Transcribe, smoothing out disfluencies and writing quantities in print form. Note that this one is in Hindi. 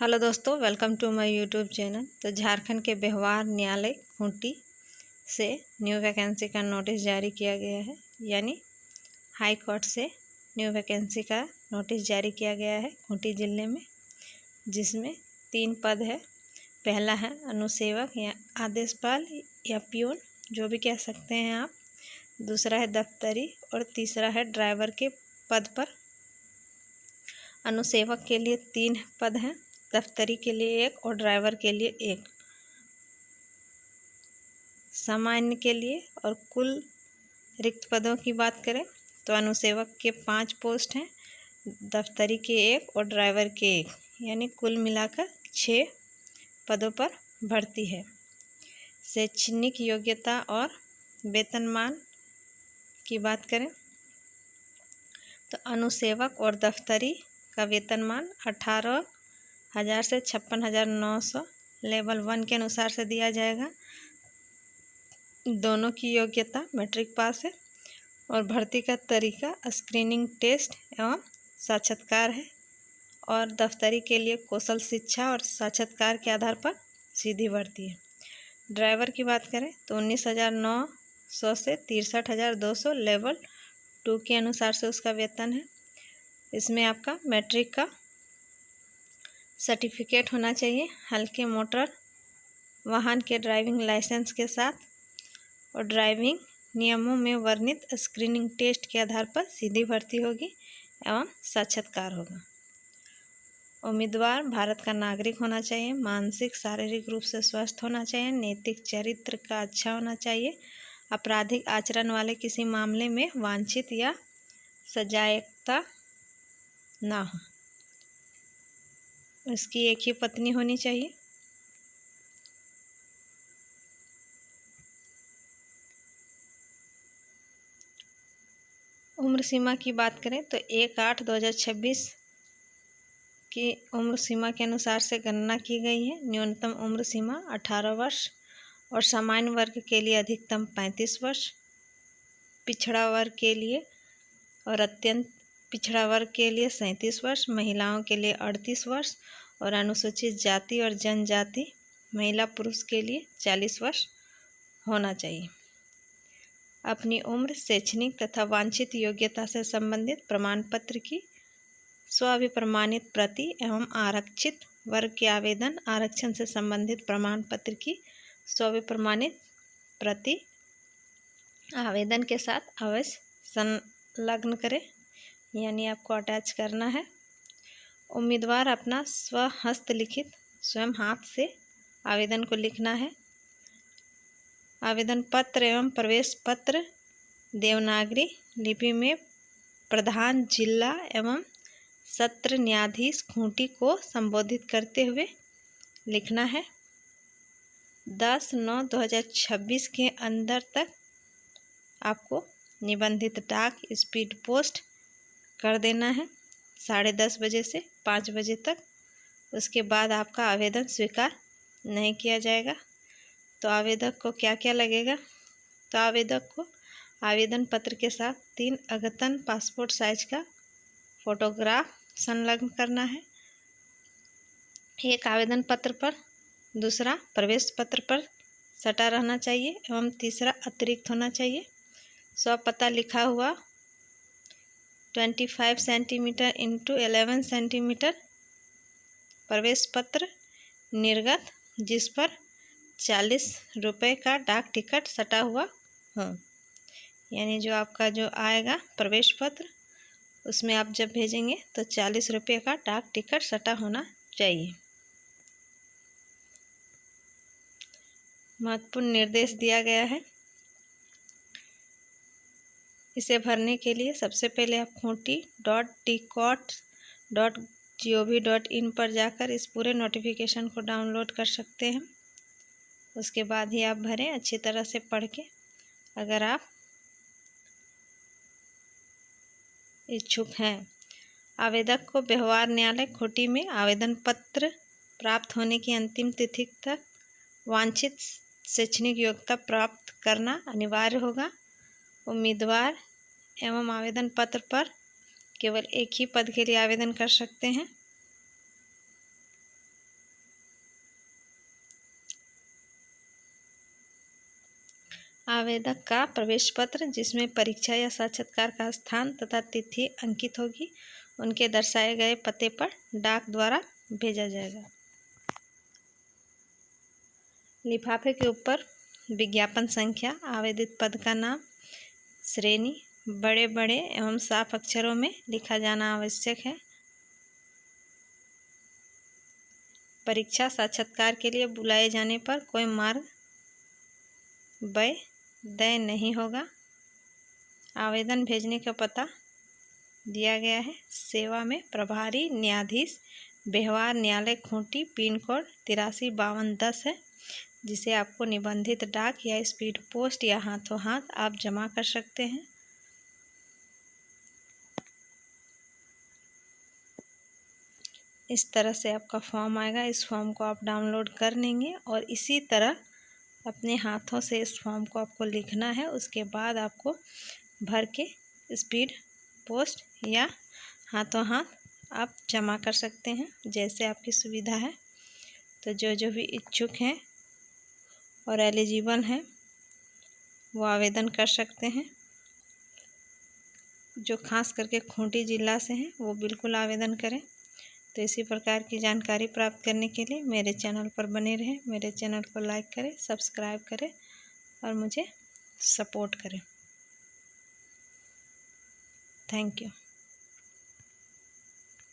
हेलो दोस्तों, welcome to my YouTube channel. तो झारखंड के व्यवहार न्यायालय खूंटी से न्यू वैकेंसी का नोटिस जारी किया गया है, यानी हाई कोर्ट से न्यू वैकेंसी का नोटिस जारी किया गया है खूंटी ज़िले में, जिसमें 3 पद है। पहला है अनुसेवक या आदेशपाल या पियून, जो भी कह सकते हैं आप। दूसरा है दफ्तरी और तीसरा है ड्राइवर के पद पर। अनुसेवक के लिए 3 पद हैं, दफ्तरी के लिए 1 और ड्राइवर के लिए 1। सामान्य के लिए और कुल रिक्त पदों की बात करें तो अनुसेवक के 5 पोस्ट हैं, दफ्तरी के 1 और ड्राइवर के 1, यानी कुल मिलाकर 6 पदों पर भर्ती है। शैक्षणिक योग्यता और वेतनमान की बात करें तो अनुसेवक और दफ्तरी का वेतनमान 18,000 से 56,900 लेवल 1 के अनुसार से दिया जाएगा। दोनों की योग्यता मैट्रिक पास है और भर्ती का तरीका स्क्रीनिंग टेस्ट एवं साक्षात्कार है, और दफ्तरी के लिए कौशल शिक्षा और साक्षात्कार के आधार पर सीधी भर्ती है। ड्राइवर की बात करें तो 19,900 से 63,200 लेवल 2 के अनुसार से उसका वेतन है। इसमें आपका मैट्रिक का सर्टिफिकेट होना चाहिए, हल्के मोटर वाहन के ड्राइविंग लाइसेंस के साथ, और ड्राइविंग नियमों में वर्णित स्क्रीनिंग टेस्ट के आधार पर सीधी भर्ती होगी एवं साक्षात्कार होगा। उम्मीदवार भारत का नागरिक होना चाहिए, मानसिक शारीरिक रूप से स्वस्थ होना चाहिए, नैतिक चरित्र का अच्छा होना चाहिए, आपराधिक आचरण वाले किसी मामले में वांछित या सजायकता ना हो, उसकी एक ही पत्नी होनी चाहिए। उम्र सीमा की बात करें तो 1/8/2026 की उम्र सीमा के अनुसार से गणना की गई है। न्यूनतम उम्र सीमा 18 वर्ष और सामान्य वर्ग के लिए अधिकतम 35 वर्ष, पिछड़ा वर्ग के लिए और अत्यंत पिछड़ा वर्ग के लिए 37 वर्ष, महिलाओं के लिए 38 वर्ष और अनुसूचित जाति और जनजाति महिला पुरुष के लिए 40 वर्ष होना चाहिए। अपनी उम्र, शैक्षणिक तथा वांछित योग्यता से संबंधित प्रमाण पत्र की स्वाभिप्रमाणित प्रति एवं आरक्षित वर्ग के आवेदन आरक्षण से संबंधित प्रमाण पत्र की स्वाभिप्रमाणित प्रति आवेदन के साथ अवश्य संलग्न करें, यानी आपको अटैच करना है। उम्मीदवार अपना स्वहस्तलिखित स्वयं हाथ से आवेदन को लिखना है। आवेदन पत्र एवं प्रवेश पत्र देवनागरी लिपि में प्रधान जिला एवं सत्र न्यायाधीश खूंटी को संबोधित करते हुए लिखना है। 10/9/2026 के अंदर तक आपको निबंधित डाक स्पीड पोस्ट कर देना है, 10:30 बजे से 5 बजे तक। उसके बाद आपका आवेदन स्वीकार नहीं किया जाएगा। तो आवेदक को क्या क्या लगेगा? तो आवेदक को आवेदन पत्र के साथ 3 अद्यतन पासपोर्ट साइज का फोटोग्राफ संलग्न करना है, एक आवेदन पत्र पर, दूसरा प्रवेश पत्र पर सटा रहना चाहिए एवं तीसरा अतिरिक्त होना चाहिए। स्वपता लिखा हुआ 25 सेंटीमीटर × 11 सेंटीमीटर प्रवेश पत्र निर्गत, जिस पर 40 रुपये का डाक टिकट सटा हुआ हो, यानी जो आपका जो आएगा प्रवेश पत्र, उसमें आप जब भेजेंगे तो 40 रुपये का डाक टिकट सटा होना चाहिए। महत्वपूर्ण निर्देश दिया गया है। इसे भरने के लिए सबसे पहले आप खूंटी.tcot.gov.in पर जाकर इस पूरे नोटिफिकेशन को डाउनलोड कर सकते हैं। उसके बाद ही आप भरें, अच्छी तरह से पढ़ के। अगर आप इच्छुक हैं, आवेदक को व्यवहार न्यायालय खूंटी में आवेदन पत्र प्राप्त होने की अंतिम तिथि तक वांछित शैक्षणिक योग्यता प्राप्त करना अनिवार्य होगा। उम्मीदवार एवं आवेदन पत्र पर केवल एक ही पद के लिए आवेदन कर सकते हैं। आवेदक का प्रवेश पत्र जिसमें परीक्षा या साक्षात्कार का स्थान तथा तिथि अंकित होगी, उनके दर्शाए गए पते पर डाक द्वारा भेजा जाएगा। लिफाफे के ऊपर विज्ञापन संख्या, आवेदित पद का नाम, श्रेणी बड़े बड़े एवं साफ अक्षरों में लिखा जाना आवश्यक है। परीक्षा साक्षात्कार के लिए बुलाए जाने पर कोई मार्ग व्यय नहीं होगा। आवेदन भेजने का पता दिया गया है। सेवा में प्रभारी न्यायाधीश, व्यवहार न्यायालय खूंटी, पिन कोड 835210 है, जिसे आपको निबंधित डाक या स्पीड पोस्ट या हाथों हाथ आप जमा कर सकते हैं। इस तरह से आपका फॉर्म आएगा। इस फॉर्म को आप डाउनलोड कर लेंगे और इसी तरह अपने हाथों से इस फॉर्म को आपको लिखना है। उसके बाद आपको भर के स्पीड पोस्ट या हाथों हाथ आप जमा कर सकते हैं, जैसे आपकी सुविधा है। तो जो भी इच्छुक हैं और एलिजिबल हैं वो आवेदन कर सकते हैं। जो खास करके खूंटी जिला से हैं वो बिल्कुल आवेदन करें। तो इसी प्रकार की जानकारी प्राप्त करने के लिए मेरे चैनल पर बने रहें। मेरे चैनल को लाइक करें, सब्सक्राइब करें और मुझे सपोर्ट करें। Thank you.